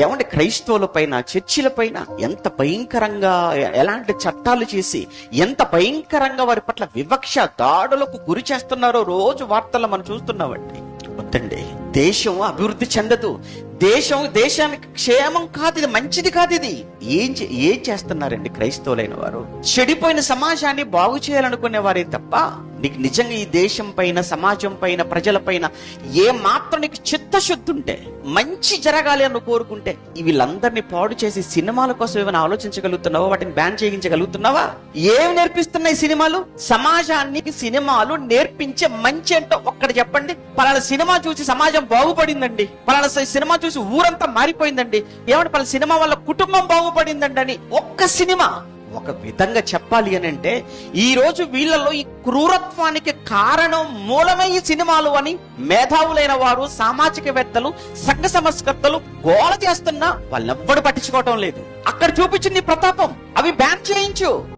ఏమంటే క్రైస్తవుల పైన, చర్చిల పైన ఎంత భయంకరంగా ఎలాంటి చట్టాలు చేసి ఎంత భయంకరంగా వారి పట్ల వివక్ష దాడులకు గురి చేస్తున్నారో రోజు వార్తల్లో మనం చూస్తున్నామండి. వద్దండి, దేశం అభివృద్ధి చెందదు, దేశానికి క్షేమం కాదు, ఇది మంచిది కాదు. ఇది ఏం చేస్తున్నారండి క్రైస్తవులైన వారు? చెడిపోయిన సమాజాన్ని బాగు చేయాలనుకునే వారే తప్ప నీకు నిజంగా ఈ దేశం పైన, సమాజం పైన, ప్రజల పైన ఏ మాత్రం నీకు చిత్తశుద్ధి ఉంటే, మంచి జరగాలి అని కోరుకుంటే వీళ్ళందరినీ పాడు చేసి సినిమాల కోసం ఏమైనా ఆలోచించగలుగుతున్నావా? వాటిని బ్యాన్ చేయించగలుగుతున్నావా? ఏమి నేర్పిస్తున్నాయి సినిమాలు? సమాజానికి సినిమాలు నేర్పించే మంచి ఏంటో ఒక్కటి చెప్పండి. పలానా సినిమా చూసి సమాజం బాగుపడిందండి, పలానా సినిమా చూసి ఊరంతా మారిపోయిందండి, ఏమంటే పలానా సినిమా వల్ల కుటుంబం బాగుపడిందండి అని ఒక్క సినిమా ఒక విధంగా చెప్పాలి అని అంటే, ఈ రోజు వీళ్ళలో ఈ క్రూరత్వానికి కారణం మూలమే ఈ సినిమాలు అని మేధావులైన వారు, సామాజికవేత్తలు, సంఘ సంస్కర్తలు గోల చేస్తున్నా వాళ్ళెవ్వడు పట్టించుకోవటం లేదు. అక్కడ చూపించింది ప్రతాపం, అవి బ్యాన్ చేయించు.